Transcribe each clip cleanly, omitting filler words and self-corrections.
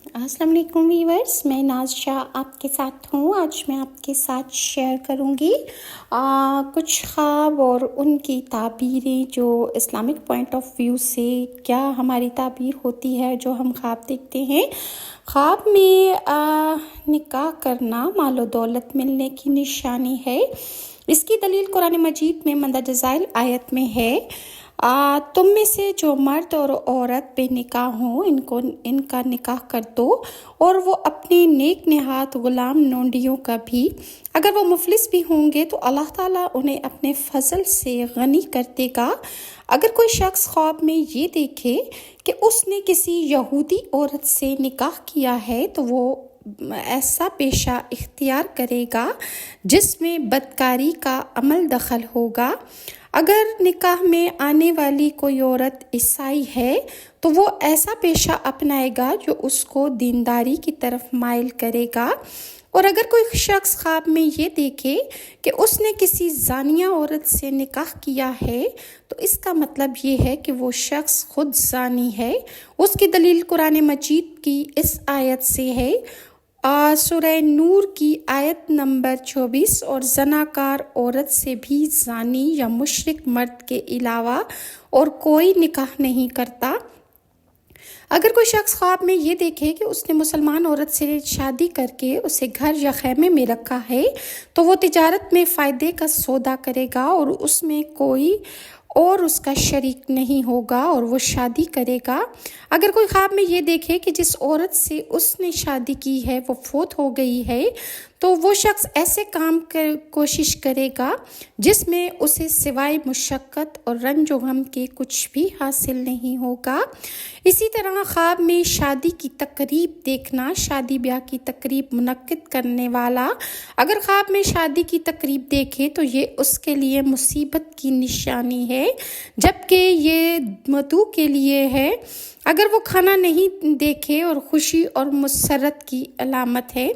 السلام علیکم ویورز، میں ناز شاہ آپ کے ساتھ ہوں۔ آج میں آپ کے ساتھ شیئر کروں گی کچھ خواب اور ان کی تعبیریں جو اسلامک پوائنٹ آف ویو سے کیا ہماری تعبیر ہوتی ہے جو ہم خواب دیکھتے ہیں۔ خواب میں نکاح کرنا مال و دولت ملنے کی نشانی ہے۔ اس کی دلیل قرآن مجید میں مندرجہ ذیل آیت میں ہے، تم میں سے جو مرد اور عورت بے نکاح ہوں ان کا نکاح کر دو، اور وہ اپنے نیک نہاد غلام نونڈیوں کا بھی، اگر وہ مفلس بھی ہوں گے تو اللہ تعالیٰ انہیں اپنے فضل سے غنی کر دے گا۔ اگر کوئی شخص خواب میں یہ دیکھے کہ اس نے کسی یہودی عورت سے نکاح کیا ہے تو وہ ایسا پیشہ اختیار کرے گا جس میں بدکاری کا عمل دخل ہوگا۔ اگر نکاح میں آنے والی کوئی عورت عیسائی ہے تو وہ ایسا پیشہ اپنائے گا جو اس کو دینداری کی طرف مائل کرے گا۔ اور اگر کوئی شخص خواب میں یہ دیکھے کہ اس نے کسی زانیہ عورت سے نکاح کیا ہے تو اس کا مطلب یہ ہے کہ وہ شخص خود زانی ہے۔ اس کی دلیل قرآن مجید کی اس آیت سے ہے، سورہ نور کی آیت نمبر 24، اور زناکار عورت سے بھی زانی یا مشرک مرد کے علاوہ اور کوئی نکاح نہیں کرتا۔ اگر کوئی شخص خواب میں یہ دیکھے کہ اس نے مسلمان عورت سے شادی کر کے اسے گھر یا خیمے میں رکھا ہے تو وہ تجارت میں فائدے کا سودا کرے گا اور اس میں کوئی اور اس کا شریک نہیں ہوگا اور وہ شادی کرے گا۔ اگر کوئی خواب میں یہ دیکھے کہ جس عورت سے اس نے شادی کی ہے وہ فوت ہو گئی ہے تو وہ شخص ایسے کام کوشش کرے گا جس میں اسے سوائے مشقت اور رنج و غم کے کچھ بھی حاصل نہیں ہوگا۔ اسی طرح خواب میں شادی کی تقریب دیکھنا، شادی بیاہ کی تقریب منعقد کرنے والا اگر خواب میں شادی کی تقریب دیکھے تو یہ اس کے لیے مصیبت کی نشانی ہے، جبکہ یہ مدعو کے لیے ہے۔ اگر وہ کھانا نہیں دیکھے اور خوشی اور مسرت کی علامت ہے۔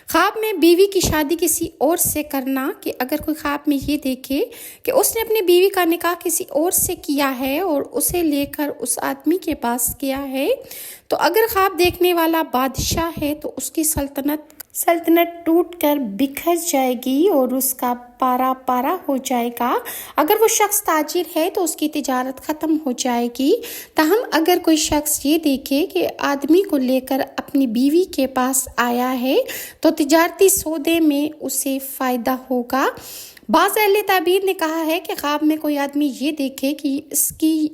خواب میں بیوی کی شادی کسی اور سے کرنا، کہ اگر کوئی خواب میں یہ دیکھے کہ اس نے اپنی بیوی کا نکاح کسی اور سے کیا ہے اور اسے لے کر اس آدمی کے پاس گیا ہے تو اگر خواب دیکھنے والا بادشاہ ہے تو اس کی سلطنت ٹوٹ کر بکھر جائے گی اور اس کا پارا پارا ہو جائے گا۔ اگر وہ شخص تاجر ہے تو اس کی تجارت ختم ہو جائے گی۔ تاہم اگر کوئی شخص یہ دیکھے کہ آدمی کو لے کر اپنی بیوی کے پاس آیا ہے تو تجارتی سودے میں اسے فائدہ ہوگا۔ بعض اہل تعبیر نے کہا ہے کہ خواب میں کوئی آدمی یہ دیکھے کہ اس کی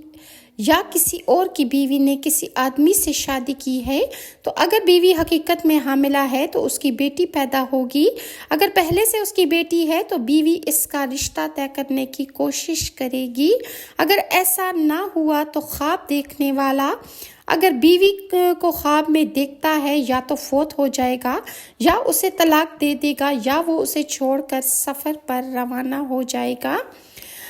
یا کسی اور کی بیوی نے کسی آدمی سے شادی کی ہے تو اگر بیوی حقیقت میں حاملہ ہے تو اس کی بیٹی پیدا ہوگی۔ اگر پہلے سے اس کی بیٹی ہے تو بیوی اس کا رشتہ طے کرنے کی کوشش کرے گی۔ اگر ایسا نہ ہوا تو خواب دیکھنے والا اگر بیوی کو خواب میں دیکھتا ہے یا تو فوت ہو جائے گا یا اسے طلاق دے دے گا یا وہ اسے چھوڑ کر سفر پر روانہ ہو جائے گا۔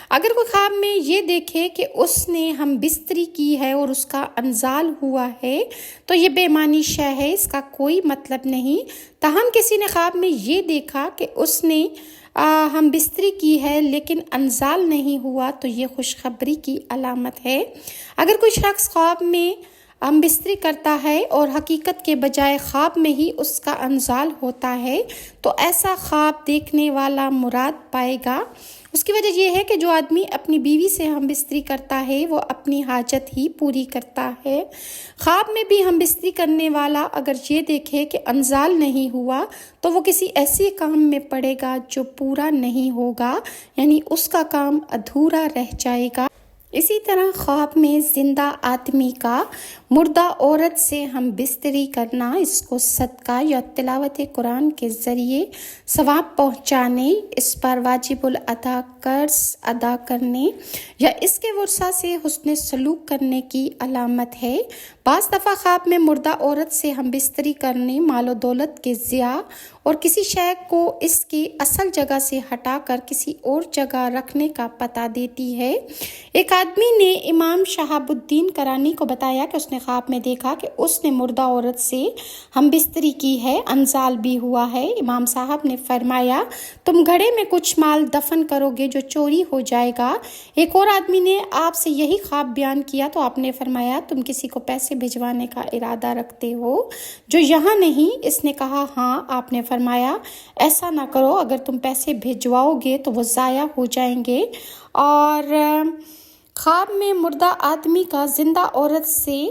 اگر کوئی خواب میں یہ دیکھے کہ اس نے ہم بستری کی ہے اور اس کا انزال ہوا ہے تو یہ بے معنی شے ہے، اس کا کوئی مطلب نہیں۔ تاہم کسی نے خواب میں یہ دیکھا کہ اس نے ہم بستری کی ہے لیکن انزال نہیں ہوا تو یہ خوشخبری کی علامت ہے۔ اگر کوئی شخص خواب میں ہم بستری کرتا ہے اور حقیقت کے بجائے خواب میں ہی اس کا انزال ہوتا ہے تو ایسا خواب دیکھنے والا مراد پائے گا۔ اس کی وجہ یہ ہے کہ جو آدمی اپنی بیوی سے ہم بستری کرتا ہے وہ اپنی حاجت ہی پوری کرتا ہے۔ خواب میں بھی ہم بستری کرنے والا اگر یہ دیکھے کہ انزال نہیں ہوا تو وہ کسی ایسے کام میں پڑے گا جو پورا نہیں ہوگا، یعنی اس کا کام ادھورا رہ جائے گا۔ اسی طرح خواب میں زندہ آدمی کا مردہ عورت سے ہم بستری کرنا اس کو صدقہ یا تلاوت قرآن کے ذریعے ثواب پہنچانے، اس پر واجب الادا قرض ادا کرنے یا اس کے ورثہ سے حسن سلوک کرنے کی علامت ہے۔ بعض دفعہ خواب میں مردہ عورت سے ہم بستری کرنے مال و دولت کے ضیاع اور کسی شے کو اس کی اصل جگہ سے ہٹا کر کسی اور جگہ رکھنے کا پتہ دیتی ہے۔ ایک آدمی نے امام شہاب الدین کرانی کو بتایا کہ اس نے خواب میں دیکھا کہ اس نے مردہ عورت سے ہم بستری کی ہے، انزال بھی ہوا ہے۔ امام صاحب نے فرمایا تم گھڑے میں کچھ مال دفن کرو گے جو چوری ہو جائے گا۔ ایک اور آدمی نے آپ سے یہی خواب بیان کیا تو آپ نے فرمایا تم کسی کو پیسے بھجوانے کا ارادہ رکھتے ہو جو یہاں نہیں؟ اس نے کہا ہاں۔ آپ نے فرمایا ایسا نہ کرو، اگر تم پیسے بھجواؤ گے تو وہ ضائع ہو جائیں گے۔ اور خواب میں مردہ آدمی کا زندہ عورت سے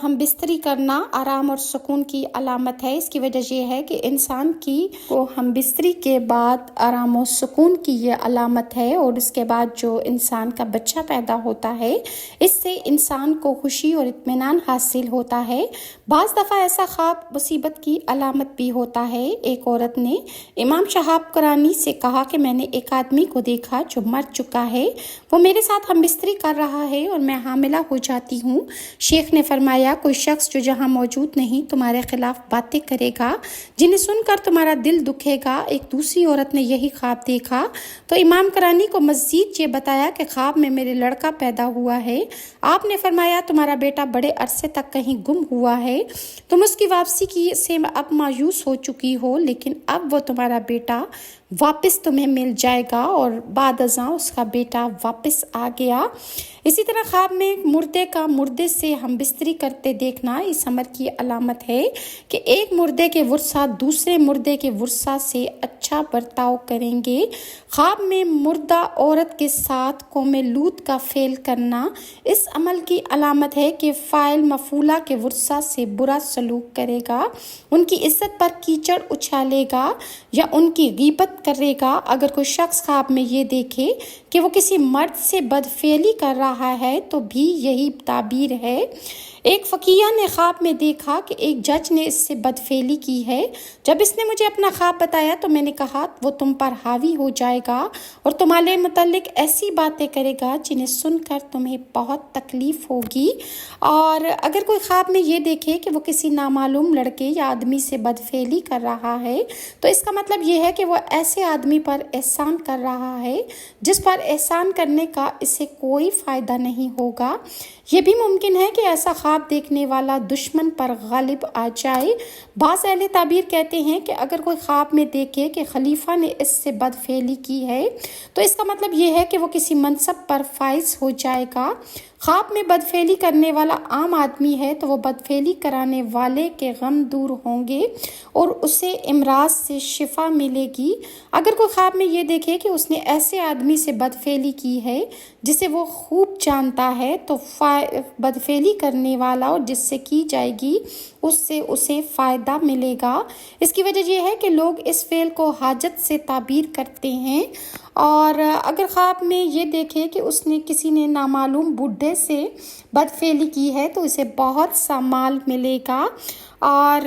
ہم بستری کرنا آرام اور سکون کی علامت ہے۔ اس کی وجہ یہ ہے کہ انسان کی کو ہم بستری کے بعد آرام و سکون کی یہ علامت ہے، اور اس کے بعد جو انسان کا بچہ پیدا ہوتا ہے اس سے انسان کو خوشی اور اطمینان حاصل ہوتا ہے۔ بعض دفعہ ایسا خواب مصیبت کی علامت بھی ہوتا ہے۔ ایک عورت نے امام شہاب قرانی سے کہا کہ میں نے ایک آدمی کو دیکھا جو مر چکا ہے، وہ میرے ساتھ ہم بستری کر رہا ہے اور میں حاملہ ہو جاتی ہوں۔ شیخ نے فرمایا کوئی شخص جو جہاں موجود نہیں تمہارے خلاف باتیں کرے گا جنہیں سن کر تمہارا دل دکھے گا۔ ایک دوسری عورت نے یہی خواب دیکھا تو امام قرانی کو مزید یہ بتایا کہ خواب میں میرے لڑکا پیدا ہوا ہے۔ آپ نے فرمایا تمہارا بیٹا بڑے عرصے تک کہیں گم ہوا ہے، تم اس کی واپسی کی سے اب مایوس ہو چکی ہو، لیکن اب وہ تمہارا بیٹا واپس تمہیں مل جائے گا۔ اور بعد ازاں اس کا بیٹا واپس آ گیا۔ اسی طرح خواب میں مردے کا مردے سے ہم بستری کرتے دیکھنا اس امر کی علامت ہے کہ ایک مردے کے ورثہ دوسرے مردے کے ورثہ سے اچھا برتاؤ کریں گے۔ خواب میں مردہ عورت کے ساتھ قوم لوط کا فعل کرنا اس عمل کی علامت ہے کہ فاعل مفعولہ کے ورثہ سے برا سلوک کرے گا، ان کی عزت پر کیچڑ اچھالے گا یا ان کی غیبت کرے گا۔ اگر کوئی شخص خواب میں یہ دیکھے کہ وہ کسی مرد سے بدفعلی کر رہا ہے تو بھی یہی تعبیر ہے۔ ایک فقیہ نے خواب میں دیکھا کہ ایک جج نے اس سے بدفعلی کی ہے۔ جب اس نے مجھے اپنا خواب بتایا تو میں نے کہا وہ تم پر حاوی ہو جائے گا اور تمہارے متعلق ایسی باتیں کرے گا جنہیں سن کر تمہیں بہت تکلیف ہوگی۔ اور اگر کوئی خواب میں یہ دیکھے کہ وہ کسی نامعلوم لڑکے یا آدمی سے بدفعلی کر رہا ہے تو اس کا مطلب یہ ہے کہ وہ ایسے آدمی پر احسان کر رہا ہے جس پر احسان کرنے کا اسے کوئی فائدہ نہیں ہوگا۔ یہ بھی ممکن ہے کہ ایسا خواب دیکھنے والا دشمن پر غالب آ جائے۔ بعض اہل تعبیر کہتے ہیں کہ اگر کوئی خواب میں دیکھے کہ خلیفہ نے اس سے بدفعلی کی ہے تو اس کا مطلب یہ ہے کہ وہ کسی منصب پر فائز ہو جائے گا۔ خواب میں بدفعلی کرنے والا عام آدمی ہے تو وہ بدفعلی کرانے والے کے غم دور ہوں گے اور اسے امراض سے شفا ملے گی۔ اگر کوئی خواب میں یہ دیکھے کہ اس نے ایسے آدمی سے بدفعلی کی ہے جسے وہ خوب جانتا ہے تو بدفعلی کرنے والا اور جس سے کی جائے گی اس سے اسے فائدہ ملے گا۔ اس کی وجہ یہ ہے کہ لوگ اس فعل کو حاجت سے تعبیر کرتے ہیں۔ اور اگر خواب میں یہ دیکھے کہ اس نے کسی نے نامعلوم بڈھے سے بدفعلی کی ہے تو اسے بہت سا مال ملے گا۔ اور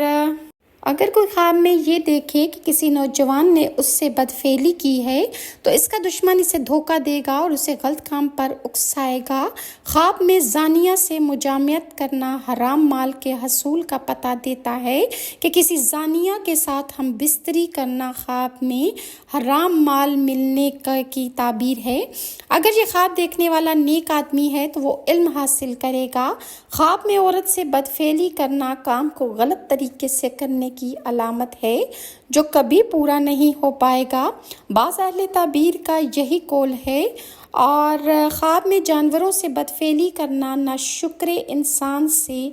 اگر کوئی خواب میں یہ دیکھے کہ کسی نوجوان نے اس سے بدفعلی کی ہے تو اس کا دشمن اسے دھوکہ دے گا اور اسے غلط کام پر اکسائے گا۔ خواب میں زانیہ سے مجامعت کرنا حرام مال کے حصول کا پتہ دیتا ہے کہ کسی زانیہ کے ساتھ ہم بستری کرنا خواب میں حرام مال ملنے کی تعبیر ہے۔ اگر یہ خواب دیکھنے والا نیک آدمی ہے تو وہ علم حاصل کرے گا۔ خواب میں عورت سے بدفعلی کرنا کام کو غلط طریقے سے کرنے کی علامت ہے جو کبھی پورا نہیں ہو پائے گا۔ بعض اہل تعبیر کا یہی قول ہے۔ اور خواب میں جانوروں سے بدفعلی کرنا ناشکر انسان سے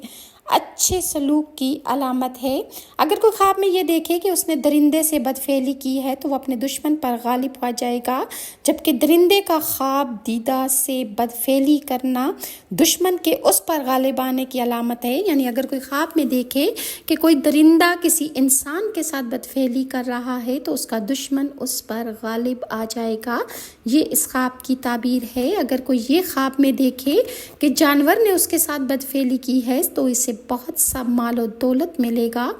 اچھے سلوک کی علامت ہے۔ اگر کوئی خواب میں یہ دیکھے کہ اس نے درندے سے بدفعلی کی ہے تو وہ اپنے دشمن پر غالب ہو جائے گا، جبکہ درندے کا خواب دیدہ سے بدفعلی کرنا دشمن کے اس پر غالب آنے کی علامت ہے۔ یعنی اگر کوئی خواب میں دیکھے کہ کوئی درندہ کسی انسان کے ساتھ بدفعلی کر رہا ہے تو اس کا دشمن اس پر غالب آ جائے گا۔ یہ اس خواب کی تعبیر ہے۔ اگر کوئی یہ خواب میں دیکھے کہ جانور نے اس کے ساتھ بدفعلی کی ہے تو اسے بہت سا مال و دولت ملے گا۔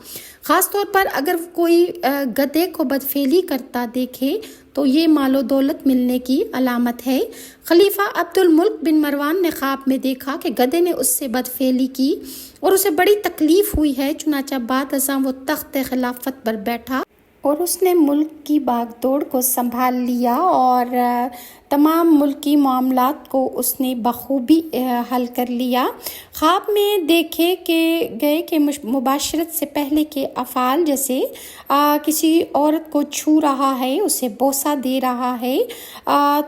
خاص طور پر اگر کوئی گدھے کو بدفعلی کرتا دیکھے تو یہ مال و دولت ملنے کی علامت ہے۔ خلیفہ عبد الملک بن مروان نے خواب میں دیکھا کہ گدھے نے اس سے بدفعلی کی اور اسے بڑی تکلیف ہوئی ہے، چنانچہ بعد ازاں وہ تخت خلافت پر بیٹھا اور اس نے ملک کی باغ دوڑ کو سنبھال لیا اور تمام ملکی معاملات کو اس نے بخوبی حل کر لیا۔ خواب میں دیکھے گئے کہ مباشرت سے پہلے کے افعال جیسے کسی عورت کو چھو رہا ہے، اسے بوسہ دے رہا ہے،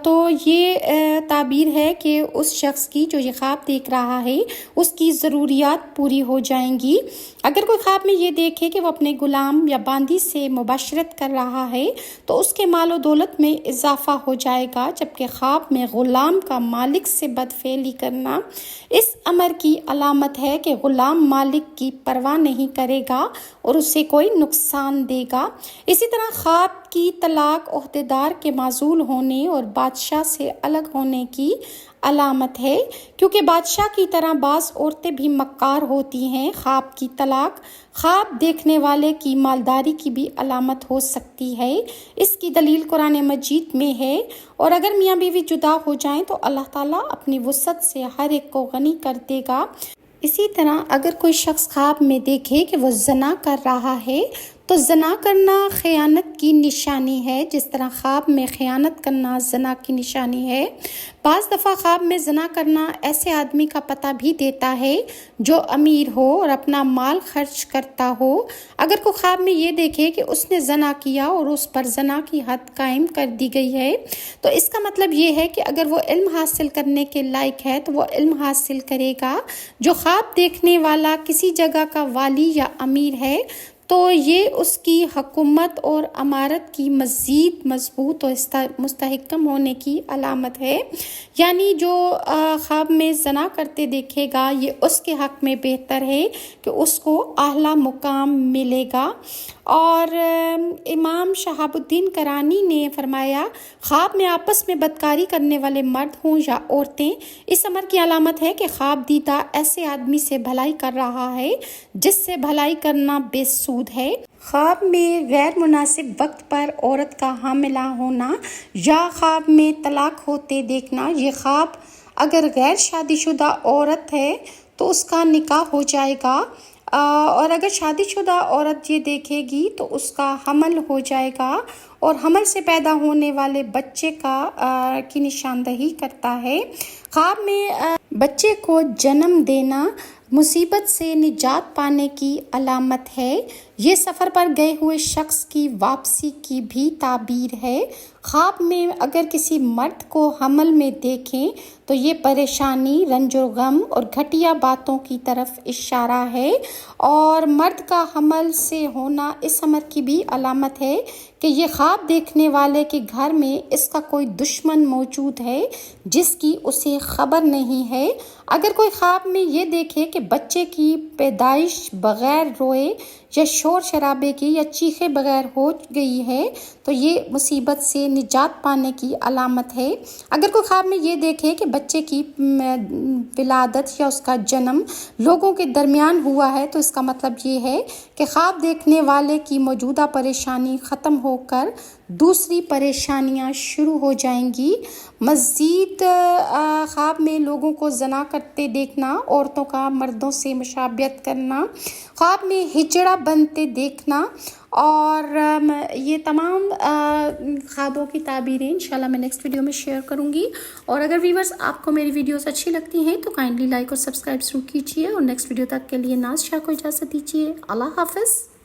تو یہ تعبیر ہے کہ اس شخص کی جو یہ خواب دیکھ رہا ہے اس کی ضروریات پوری ہو جائیں گی۔ اگر کوئی خواب میں یہ دیکھے کہ وہ اپنے غلام یا باندی سے مباشرت کر رہا ہے تو اس کے مال و دولت میں اضافہ ہو جائے گا، جبکہ خواب میں غلام کا مالک سے بدفعلی کرنا اس امر کی علامت ہے کہ غلام مالک کی پرواہ نہیں کرے گا اور اسے کوئی نقصان دے گا۔ اسی طرح خواب کی طلاق عہدیدار کے معزول ہونے اور بادشاہ سے الگ ہونے کی علامت ہے، کیونکہ بادشاہ کی طرح بعض عورتیں بھی مکار ہوتی ہیں۔ خواب کی طلاق خواب دیکھنے والے کی مالداری کی بھی علامت ہو سکتی ہے۔ اس کی دلیل قرآن مجید میں ہے، اور اگر میاں بیوی جدا ہو جائیں تو اللہ تعالیٰ اپنی وسعت سے ہر ایک کو غنی کر دے گا۔ اسی طرح اگر کوئی شخص خواب میں دیکھے کہ وہ زنا کر رہا ہے تو زنا کرنا خیانت کی نشانی ہے، جس طرح خواب میں خیانت کرنا زنا کی نشانی ہے۔ بعض دفعہ خواب میں زنا کرنا ایسے آدمی کا پتہ بھی دیتا ہے جو امیر ہو اور اپنا مال خرچ کرتا ہو۔ اگر کوئی خواب میں یہ دیکھے کہ اس نے زنا کیا اور اس پر زنا کی حد قائم کر دی گئی ہے تو اس کا مطلب یہ ہے کہ اگر وہ علم حاصل کرنے کے لائق ہے تو وہ علم حاصل کرے گا۔ جو خواب دیکھنے والا کسی جگہ کا والی یا امیر ہے تو یہ اس کی حکومت اور امارت کی مزید مضبوط اور مستحکم ہونے کی علامت ہے، یعنی جو خواب میں زنا کرتے دیکھے گا یہ اس کے حق میں بہتر ہے کہ اس کو اعلیٰ مقام ملے گا۔ اور امام شہاب الدین کرانی نے فرمایا، خواب میں آپس میں بدکاری کرنے والے مرد ہوں یا عورتیں، اس امر کی علامت ہے کہ خواب دیدہ ایسے آدمی سے بھلائی کر رہا ہے جس سے بھلائی کرنا بے سود ہے۔ خواب میں غیر مناسب وقت پر عورت کا حاملہ ہونا یا خواب میں طلاق ہوتے دیکھنا، یہ خواب اگر غیر شادی شدہ عورت ہے تو اس کا نکاح ہو جائے گا، اور اگر شادی شدہ عورت یہ دیکھے گی تو اس کا حمل ہو جائے گا، اور حمل سے پیدا ہونے والے بچے کی نشاندہی کرتا ہے۔ خواب میں بچے کو جنم دینا مصیبت سے نجات پانے کی علامت ہے۔ یہ سفر پر گئے ہوئے شخص کی واپسی کی بھی تعبیر ہے۔ خواب میں اگر کسی مرد کو حمل میں دیکھیں تو یہ پریشانی، رنج و غم اور گھٹیا باتوں کی طرف اشارہ ہے، اور مرد کا حمل سے ہونا اس امر کی بھی علامت ہے کہ یہ خواب دیکھنے والے کے گھر میں اس کا کوئی دشمن موجود ہے جس کی اسے خبر نہیں ہے۔ اگر کوئی خواب میں یہ دیکھے کہ بچے کی پیدائش بغیر روئے یا شور شرابے کی یا چیخے بغیر ہو گئی ہے تو یہ مصیبت سے نجات پانے کی علامت ہے۔ اگر کوئی خواب میں یہ دیکھے کہ بچے کی ولادت یا اس کا جنم لوگوں کے درمیان ہوا ہے تو اس کا مطلب یہ ہے کہ خواب دیکھنے والے کی موجودہ پریشانی ختم ہو کر دوسری پریشانیاں شروع ہو جائیں گی۔ مزید خواب میں لوگوں کو زنا کرتے دیکھنا، عورتوں کا مردوں سے مشابہت کرنا، خواب میں ہجڑا بنتے دیکھنا، اور یہ تمام خوابوں کی تعبیریں انشاءاللہ میں نیکسٹ ویڈیو میں شیئر کروں گی۔ اور اگر ویورز آپ کو میری ویڈیوز اچھی لگتی ہیں تو کائنڈلی لائک اور سبسکرائب ضرور کیجیے، اور نیکسٹ ویڈیو تک کے لیے ناز شاہ کو اجازت دیجیے۔ اللہ حافظ۔